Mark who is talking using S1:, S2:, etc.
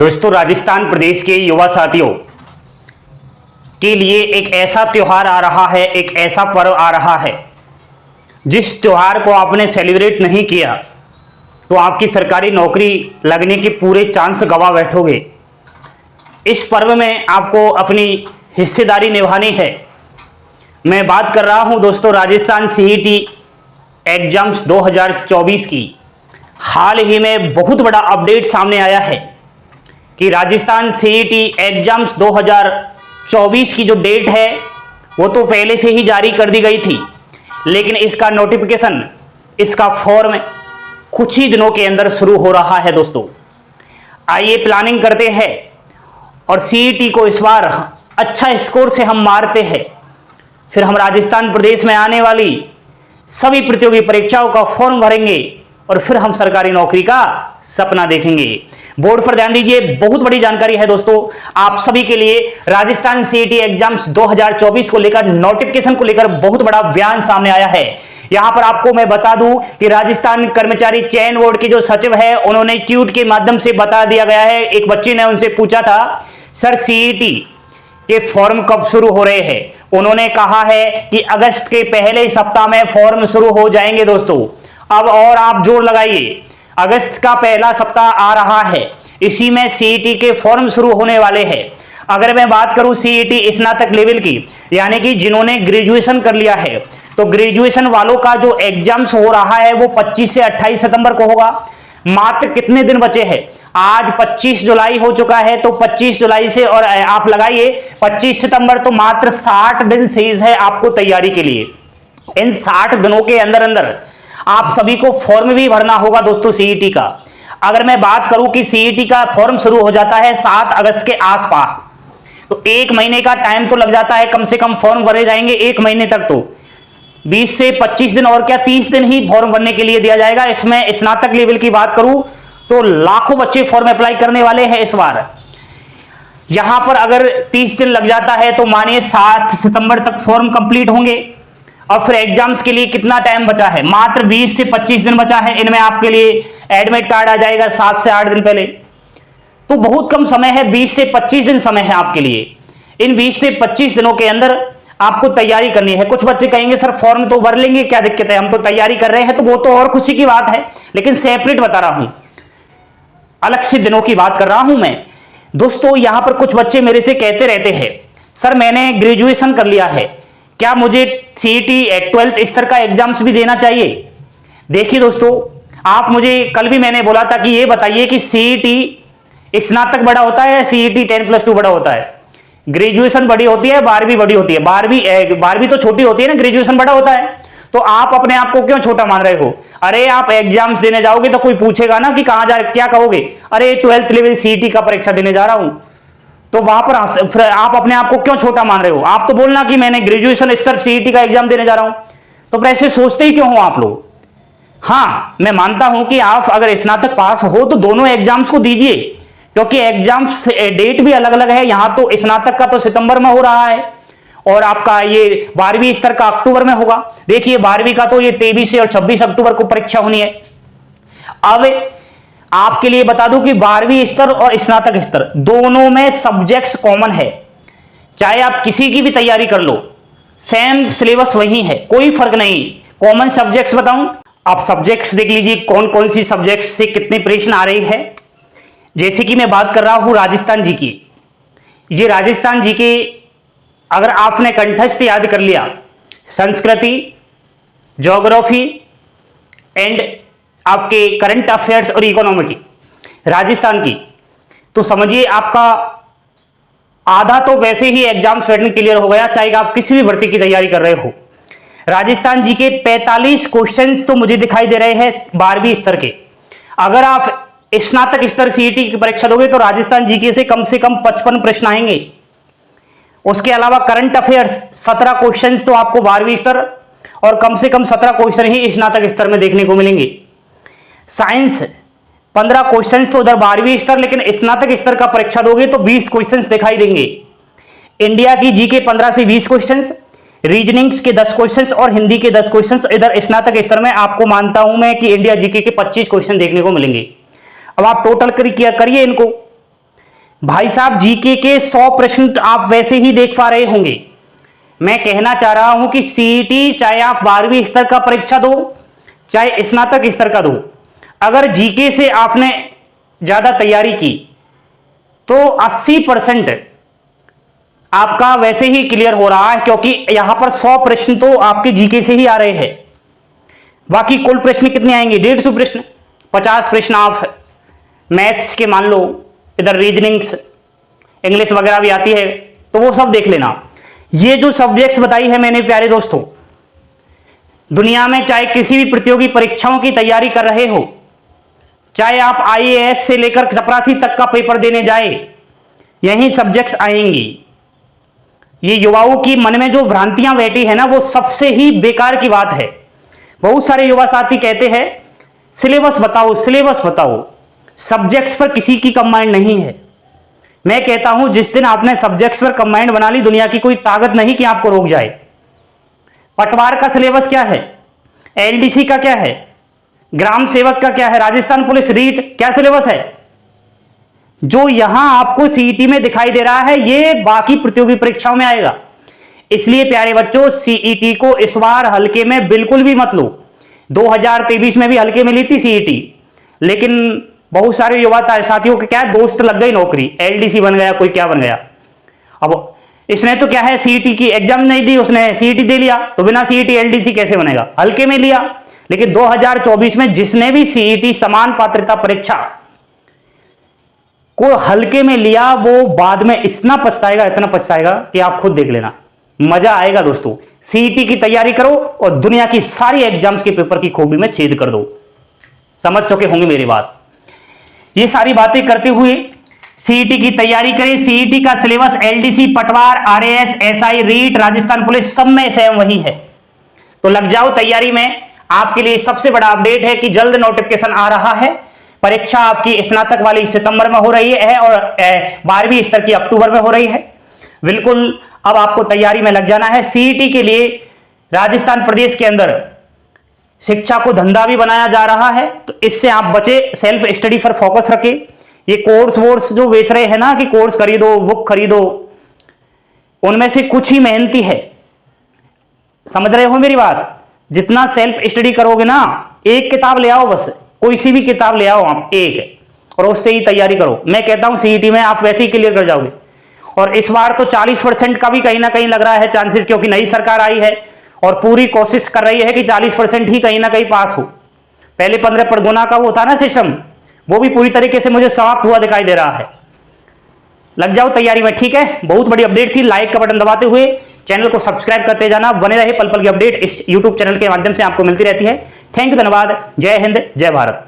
S1: दोस्तों, राजस्थान प्रदेश के युवा साथियों के लिए एक ऐसा त्योहार आ रहा है, एक ऐसा पर्व आ रहा है जिस त्योहार को आपने सेलिब्रेट नहीं किया तो आपकी सरकारी नौकरी लगने के पूरे चांस गंवा बैठोगे। इस पर्व में आपको अपनी हिस्सेदारी निभानी है। मैं बात कर रहा हूं दोस्तों राजस्थान सीईटी एग्जाम्स 2024 की। हाल ही में बहुत बड़ा अपडेट सामने आया है कि राजस्थान सीईटी एग्जाम्स 2024 की जो डेट है वो तो पहले से ही जारी कर दी गई थी, लेकिन इसका नोटिफिकेशन, इसका फॉर्म कुछ ही दिनों के अंदर शुरू हो रहा है। दोस्तों, आइए प्लानिंग करते हैं और सीईटी को इस बार अच्छा स्कोर से हम मारते हैं, फिर हम राजस्थान प्रदेश में आने वाली सभी प्रतियोगी परीक्षाओं का फॉर्म भरेंगे और फिर हम सरकारी नौकरी का सपना देखेंगे। बोर्ड पर ध्यान दीजिए, बहुत बड़ी जानकारी है दोस्तों आप सभी के लिए। राजस्थान सीईटी एग्जाम्स 2024 को लेकर, नोटिफिकेशन को लेकर बहुत बड़ा बयान सामने आया है। यहां पर आपको मैं बता दूं कि राजस्थान कर्मचारी चयन बोर्ड के जो सचिव है उन्होंने ट्वीट के माध्यम से बता दिया गया है। एक बच्चे ने उनसे पूछा था, सर सीईटी के फॉर्म कब शुरू हो रहे हैं? उन्होंने कहा है कि अगस्त के पहले सप्ताह में फॉर्म शुरू हो जाएंगे। दोस्तों, अब और आप जोर लगाइए, अगस्त का पहला सप्ताह आ रहा है, इसी में सीईटी के फॉर्म शुरू होने वाले हैं। अगर मैं बात करूं सीईटी स्नातक लेवल की, यानी कि जिन्होंने ग्रेजुएशन कर लिया है, तो ग्रेजुएशन वालों का जो एग्जाम्स हो रहा है वो 25 से 28 सितंबर को होगा। मात्र कितने दिन बचे हैं? आज 25 जुलाई हो चुका है, तो 25 जुलाई से और आप लगाइए 25 सितंबर, तो मात्र 60 दिन शेष है आपको तैयारी के लिए। इन 60 दिनों के अंदर अंदर आप सभी को फॉर्म भी भरना होगा दोस्तों सीईटी का। अगर मैं बात करूं कि सीईटी का फॉर्म शुरू हो जाता है 7 अगस्त के आसपास, तो एक महीने का टाइम तो लग जाता है, कम से कम फॉर्म भरे जाएंगे एक महीने तक। तो 20 से 25 दिन और क्या 30 दिन ही फॉर्म भरने के लिए दिया जाएगा। इसमें स्नातक लेवल की बात करूं तो लाखों बच्चे फॉर्म अप्लाई करने वाले हैं इस बार। यहां पर अगर 30 दिन लग जाता है तो मानिए 7 सितंबर तक फॉर्म कंप्लीट होंगे। और फिर एग्जाम्स के लिए कितना टाइम बचा है? मात्र 20 से 25 दिन बचा है। इनमें आपके लिए एडमिट कार्ड आ जाएगा 7 से 8 दिन पहले, तो बहुत कम समय है। 20 से 25 दिन समय है आपके लिए। इन 20 से 25 दिनों के अंदर आपको तैयारी करनी है। कुछ बच्चे कहेंगे सर फॉर्म तो भर लेंगे, क्या दिक्कत है, हम तो तैयारी कर रहे हैं, तो वो तो और खुशी की बात है, लेकिन सेपरेट बता रहा हूं, अलग से दिनों की बात कर रहा हूं मैं। दोस्तों, यहां पर कुछ बच्चे मेरे से कहते रहते हैं, सर मैंने ग्रेजुएशन कर लिया है, क्या मुझे सीईटी 12th स्तर का एग्जाम्स भी देना चाहिए? देखिए दोस्तों, आप मुझे कल भी मैंने बोला था कि ये बताइए कि सीईटी स्नातक बड़ा होता है या सीईटी 10+2 बड़ा होता है? ग्रेजुएशन बड़ी होती है, 12वीं बड़ी होती है। 12वीं तो छोटी होती है ना, ग्रेजुएशन बड़ा होता है। तो आप अपने आप को क्यों छोटा मान रहे हो? अरे आप एग्जाम्स देने जाओगे तो कोई पूछेगा ना कि कहां जा, क्या कहोगे? अरे 12th लेवल सीईटी का परीक्षा देने जा रहा हूं। तो वहां पर आप अपने आप को क्यों छोटा मान रहे हो? आप तो बोलना कि मैंने ग्रेजुएशन स्तर सीईटी का एग्जाम देने जा रहा हूं। तो फिर ऐसे सोचते ही क्यों हो आप लोग? हाँ, मैं मानता हूं कि आप अगर स्नातक पास हो तो दोनों एग्जाम्स को दीजिए, क्योंकि एग्जाम्स डेट भी अलग अलग है। यहां तो स्नातक का तो सितंबर में हो रहा है और आपका ये 12वीं स्तर का अक्टूबर में होगा। देखिए 12वीं का तो ये 23 और 26 अक्टूबर को परीक्षा होनी है। अब आपके लिए बता दूं कि 12वीं स्तर और स्नातक स्तर दोनों में सब्जेक्ट्स कॉमन है। चाहे आप किसी की भी तैयारी कर लो, सेम सिलेबस वही है, कोई फर्क नहीं। कॉमन सब्जेक्ट्स बताऊं, आप सब्जेक्ट्स देख लीजिए कौन कौन सी सब्जेक्ट्स से कितने प्रश्न आ रही है। जैसे कि मैं बात कर रहा हूं राजस्थान जी की। ये राजस्थान जी के अगर आपने कंठस्थ याद कर लिया, संस्कृति, ज्योग्राफी एंड आपके करंट अफेयर्स और इकोनॉमी की राजस्थान की, तो समझिए आपका आधा तो वैसे ही एग्जाम पैटर्न क्लियर हो गया, चाहे आप किसी भी भर्ती की तैयारी कर रहे हो। राजस्थान जी के 45 क्वेश्चंस तो मुझे दिखाई दे रहे हैं 12वीं स्तर के। अगर आप स्नातक स्तर सीईटी की परीक्षा दोगे तो राजस्थान जीके से कम 55 प्रश्न आएंगे। उसके अलावा करंट अफेयर्स 17 क्वेश्चंस तो आपको 12वीं स्तर और कम से कम 17 क्वेश्चन ही स्नातक स्तर में देखने को मिलेंगे। साइंस 15 क्वेश्चंस तो उधर 12वीं स्तर, लेकिन स्नातक स्तर का परीक्षा दोगे तो 20 क्वेश्चंस दिखाई देंगे। इंडिया की जीके 15 से 20 क्वेश्चंस, रीजनिंग्स के 10 क्वेश्चंस और हिंदी के 10 क्वेश्चंस इधर स्नातक स्तर में आपको मानता हूं मैं कि इंडिया जीके के 25 क्वेश्चन देखने को मिलेंगे। अब आप टोटल करिए इनको, भाई साहब जीके के 100 प्रश्न आप वैसे ही देख पा रहे होंगे। मैं कहना चाह रहा हूं कि सीईटी चाहे आप 12वीं स्तर का परीक्षा दो चाहे स्नातक स्तर का दो, अगर जीके से आपने ज्यादा तैयारी की तो 80% आपका वैसे ही क्लियर हो रहा है, क्योंकि यहां पर 100 प्रश्न तो आपके जीके से ही आ रहे हैं। बाकी कुल प्रश्न कितने आएंगे? 150 प्रश्न। 50 प्रश्न आप मैथ्स के मान लो, इधर रीजनिंग्स इंग्लिश वगैरह भी आती है तो वो सब देख लेना। ये जो सब्जेक्ट्स बताई है मैंने प्यारे दोस्तों, दुनिया में चाहे किसी भी प्रतियोगी परीक्षाओं की तैयारी कर रहे हो, चाहे आप आईएएस से लेकर चपरासी तक का पेपर देने जाए, यही सब्जेक्ट्स आएंगी। ये युवाओं की मन में जो भ्रांतियां बैठी है ना, वो सबसे ही बेकार की बात है। बहुत सारे युवा साथी कहते हैं सिलेबस बताओ, सिलेबस बताओ। सब्जेक्ट्स पर किसी की कंबाइंड नहीं है। मैं कहता हूं जिस दिन आपने सब्जेक्ट्स पर कंबाइंड बना ली, दुनिया की कोई ताकत नहीं कि आपको रोक जाए। पटवार का सिलेबस क्या है, एलडीसी का क्या है, ग्राम सेवक का क्या है, राजस्थान पुलिस रीट क्या सिलेबस है? जो यहां आपको सीईटी में दिखाई दे रहा है ये बाकी प्रतियोगी परीक्षाओं में आएगा। इसलिए प्यारे बच्चों, सीईटी को इस बार हल्के में बिल्कुल भी मत लो। 2023 में भी हल्के में ली थी सीईटी, लेकिन बहुत सारे युवा साथियों के क्या दोस्त लग गई नौकरी, एलडीसी बन गया, कोई क्या बन गया। अब इसने तो क्या है, सीईटी की एग्जाम नहीं दी, उसने सीईटी दे लिया, तो बिना सीईटी एलडीसी कैसे बनेगा? हल्के में लिया। लेकिन 2024 में जिसने भी सीईटी समान पात्रता परीक्षा को हल्के में लिया, वो बाद में इतना पछताएगा, इतना पछताएगा कि आप खुद देख लेना। मजा आएगा दोस्तों। सीईटी की तैयारी करो और दुनिया की सारी एग्जाम्स के पेपर की खोपड़ी में छेद कर दो। समझ चुके होंगे मेरी बात। ये सारी बातें करते हुए सीईटी की तैयारी करें। सीईटी का syllabus LDC, Patwar, RAS, SI, REET, Rajasthan police सब में सेम वही है। तो लग जाओ तैयारी में। आपके लिए सबसे बड़ा अपडेट है कि जल्द नोटिफिकेशन आ रहा है। परीक्षा आपकी स्नातक वाली सितंबर में हो रही है और 12वीं स्तर की अक्टूबर में हो रही है। बिल्कुल अब आपको तैयारी में लग जाना है। सीईटी के लिए राजस्थान प्रदेश के अंदर शिक्षा को धंधा भी बनाया जा रहा है, तो इससे आप बचे। सेल्फ स्टडी पर फोकस रखें। ये कोर्स वोर्स जो बेच रहे हैं ना कि कोर्स खरीदो, बुक खरीदो, उनमें से कुछ ही मेहनती है। समझ रहे हो मेरी बात? जितना सेल्फ स्टडी करोगे ना, एक किताब ले आओ, बस कोई सी भी किताब ले आओ आप एक, और उससे ही तैयारी करो। मैं कहता हूं सीईटी में आप वैसे ही क्लियर कर जाओगे। और इस बार तो 40% का भी कहीं ना कहीं लग रहा है चांसेस, क्योंकि नई सरकार आई है और पूरी कोशिश कर रही है कि 40% ही कहीं ना कहीं पास हो। पहले 15 गुना का वो था ना सिस्टम, वो भी पूरी तरीके से मुझे समाप्त हुआ दिखाई दे रहा है। लग जाओ तैयारी में, ठीक है। बहुत बड़ी अपडेट थी। लाइक का बटन दबाते हुए चैनल को सब्सक्राइब करते जाना। बने रहे पल पल की अपडेट इस यूट्यूब चैनल के माध्यम से आपको मिलती रहती है। थैंक यू, धन्यवाद। जय हिंद, जय भारत।